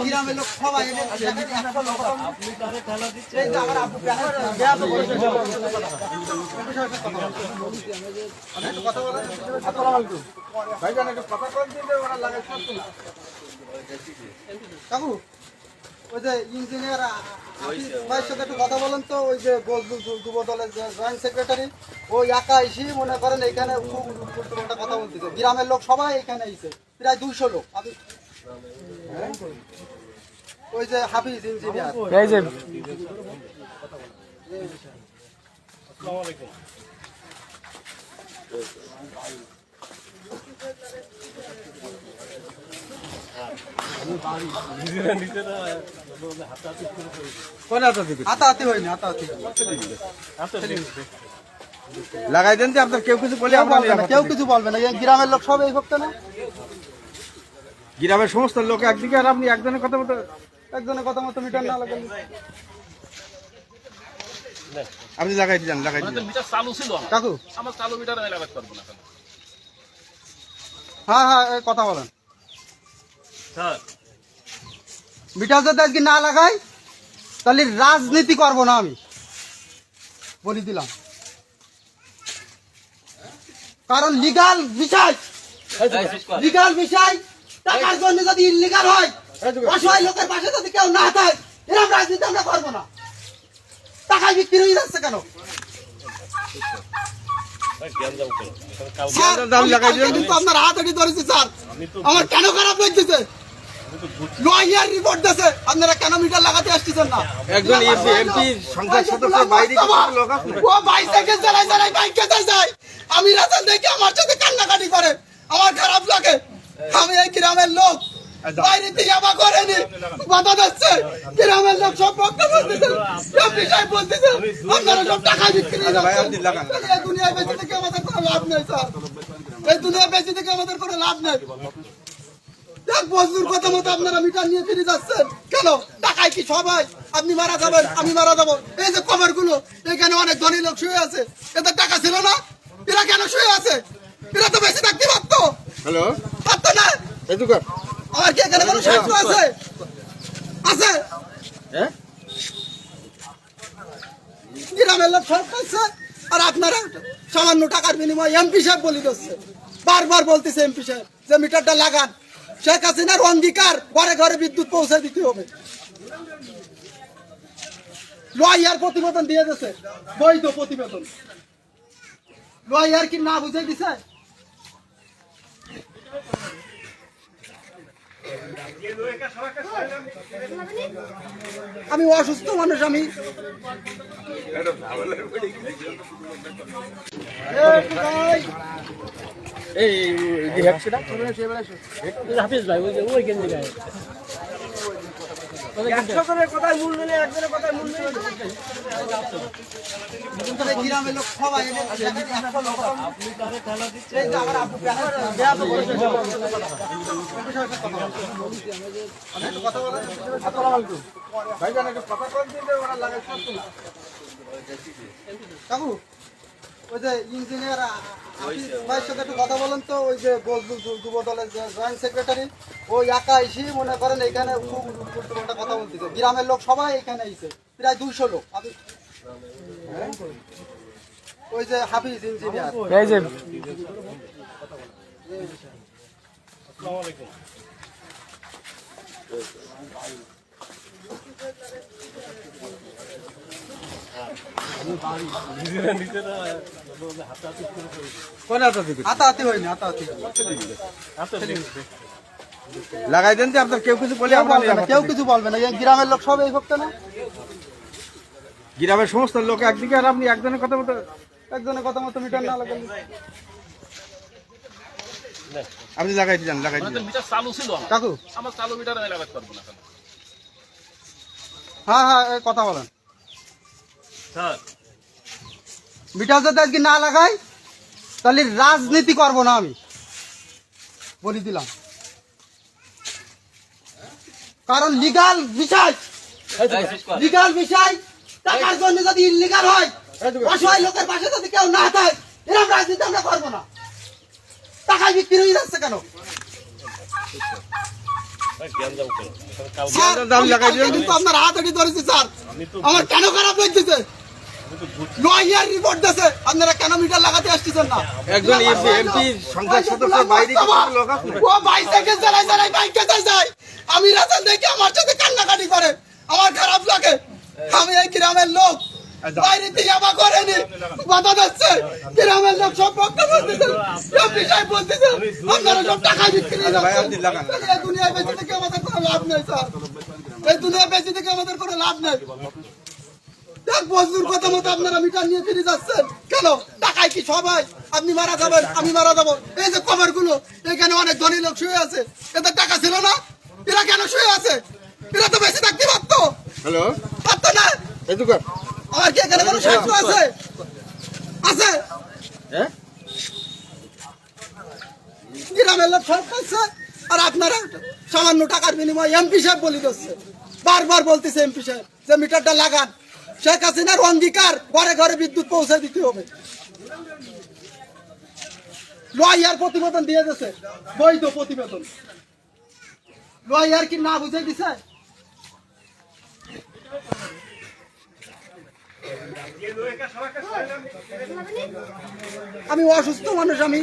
গ্রামের লোক সবাই কাকু ওই যে ইঞ্জিনিয়ার ভাইয়ের সাথে একটু কথা বলেন তো। ওই যে যুব দলের যে জয়েন্ট সেক্রেটারি ওই একা এসে মনে করেন এখানে একটা কথা বলতেছে। গ্রামের লোক সবাই এখানে এসে প্রায় 200 লোক। ওই যে হাফিজ ইঞ্জিনিয়ার হাতাহাতি হয়নি, হাতাহাতি লাগাই দেন যে আপনার কেউ কিছু বলে কেউ কিছু বলবে না। গ্রামের লোক সব এই ভক্ত না, গ্রামের সমস্ত লোক একদিকে আর আপনি একজনের কথা মতো মিটার না লাগালে আপনি লাগাই দিলেন। লাগাই দিলেন মিটার চালু ছিল কাকু, আমার চালু মিটার আমি লাগাতে পারবো না। হ্যাঁ কথা বলেন। স্যার মিটার যদি আজকে না লাগাই তাহলে রাজনীতি করব না, আমি বলে দিলাম। কারণ লিগাল বিষয় টাকার জন্য যদি ইলিগাল হয়, অসহায় লোকের পাশে যদি কেউ না থাকে, এরকম রাজনীতি আমরা করবো না। টাকায় বিক্রি হয়ে যাচ্ছে কেন? কিন্তু আপনার হাত আগে ধরেছি স্যার, আমার কেন খারাপ লাগতেছে? লয়ার রিপোর্ট দিয়েছে, আপনারা কেন মিটার লাগাতে আসতেছেন না? একজন এমপি সংসদ সদস্য বাইরে লোক আছে, ও বাইসাইকেল চালাই বাইকে যায়, আমি রাস্তা দেখে আমার সাথে কান্নাকাটি করে, আমার খারাপ লাগে। আমি এই গ্রামের লোক, বাইরে থেকে আমার করেনি, বাধা দিচ্ছে গ্রামের লোক, সব বক্তব্য বলতেছে, সব বিষয় বলতেছে, আপনারা সব টাকা বিক্রি করে যাচ্ছেন। এই দুনিয়ায় বেঁচে থেকে আমাদের কোনো লাভ নেই স্যার, এই দুনিয়ায় বেঁচে থেকে আমাদের কোনো লাভ নেই। এক বছর কথা মতো আপনারা মিটার নিয়ে ফিরে যাচ্ছেন কেন? টাকায় কি সবাই? আপনি মারা যাবেন, আমি মারা যাবো। এই যে কভার গুলো, এখানে অনেক ধনী লোক শুয়ে আছে, এদের টাকা ছিল না, এরা কেন শুয়ে আছে? এরা তো বেশি থাকতে পারতো, হ্যালো পারতো না। আমার কি এখানে কোনো স্বার্থ আছে? আছে গ্রামের লোক সব করছে, আর আপনারা সামান্য টাকার বিনিময়ে এমপি সাহেব বলে দিচ্ছে, বারবার বলতেছে এমপি সাহেব যে মিটারটা লাগান। শেখ হাসিনার অঙ্গীকার, ঘরে ঘরে বিদ্যুৎ পৌঁছে দিতে হবে। লয়ার প্রতিবেদন দিয়ে দিচ্ছে, বৈধ প্রতিবেদন। লয়ার কি না বুঝে দিছে? আমি অসুস্থ মানুষ, আমি হাফিজ ভাই ওই কেন্দ্রে গায়ে গ্রামের লোক সবাই কাকু, ওই যে ইঞ্জিনিয়ার ভাইয়ের সাথে একটু কথা বলেন তো। ওই যে যুব দলের যে জয়েন্ট সেক্রেটারি ওই একা এসে মনে করেন এখানে একটা কথা বলতেছে। গ্রামের লোক সবাই এখানে এসে প্রায় 200 লোক। ওই যে হাফিজ ইঞ্জিনিয়ার হাতাহাতি হয়নি, হাতাহাতি লাগাই দেন যে আপনার কেউ কিছু বলে কেউ কিছু বলবে না। গ্রামের লোক সব এই ভক্ত না, গ্রামের সমস্ত লোক একদিকে আর আপনি একজনের কথা মতো মিটার না লাগালে আপনি লাগাই দিলেন। লাগাই দিলেন মিটার চালু ছিল কাকু, আমার চালু মিটার আমি লাগাতে পারবো না। হ্যাঁ কথা বলেন। স্যার মিটার যদি আজকে না লাগাই তাহলে রাজনীতি করব না, আমি বলে দিলাম। কারণ লিগাল বিষয় টাকার জন্য যদি ইলিগাল হয়, অসহায় লোকের পাশে যদি কেউ না থাকে, এরকম রাজনীতি আমরা করবো না। টাকায় বিক্রি হয়ে যাচ্ছে কেন? স্যার, আমি কালকে কিন্তু আপনার হাত আগে ধরেছি স্যার, আমার কেন খারাপ লাগতেছে? লয়ার রিপোর্ট দিয়েছে, আপনারা কেন মিটার লাগাতে আসতেছেন না? একজন এমপি সংসদ সদস্য বাইরে কিছু লোক আছে। ও বাইসাইকেল চালাই চালাই বাইকে যায়, আমি রাস্তা দেখে আমার সাথে কান্নাকাটি করে, আমার খারাপ লাগে। আমি এই গ্রামের লোক, বাইরে থেকে আমার করেনি, বাধা দিচ্ছে গ্রামের লোক, সব বক্তব্য বলতেছে, এমপি সাহেব বলতেছে আপনারা সব টাকা বিক্রি করে যাচ্ছেন। এই দুনিয়ায় বেঁচে থেকে আমাদের কোনো লাভ নেই স্যার, এই দুনিয়ায় বেঁচে থেকে আমাদের কোনো লাভ নেই। এক বছর কথা মতো আপনারা মিটার নিয়ে ফিরে যাচ্ছেন কেন? টাকায় কি সবাই? আপনি মারা যাবেন, আমি মারা যাবো। এই যে কভার গুলো, এখানে অনেক ধনী লোক শুয়ে আছে, এদের টাকা ছিল না? এরা কেন শুয়ে আছে? এরা তো বেশি থাকতে পারতো, হ্যালো, পারতো না? এদিকে আমার কি এখানে কোনো স্বার্থ আছে? আছে? হ্যাঁ, গ্রামের লোক সব করছে, আর আপনারা সামান্য টাকার বিনিময়ে এমপি সাহেব বলি দিচ্ছে, বারবার বলতেছে এমপি সাহেব যে মিটারটা লাগান। শেখ হাসিনার অঙ্গীকার, ঘরে ঘরে বিদ্যুৎ পৌঁছে দিতে হবে। লয়ার প্রতিবেদন দিয়ে দিয়েছে, বৈধ প্রতিবেদন। লয়ার কি না বুঝে দিছে? আমি অসুস্থ মানুষ, আমি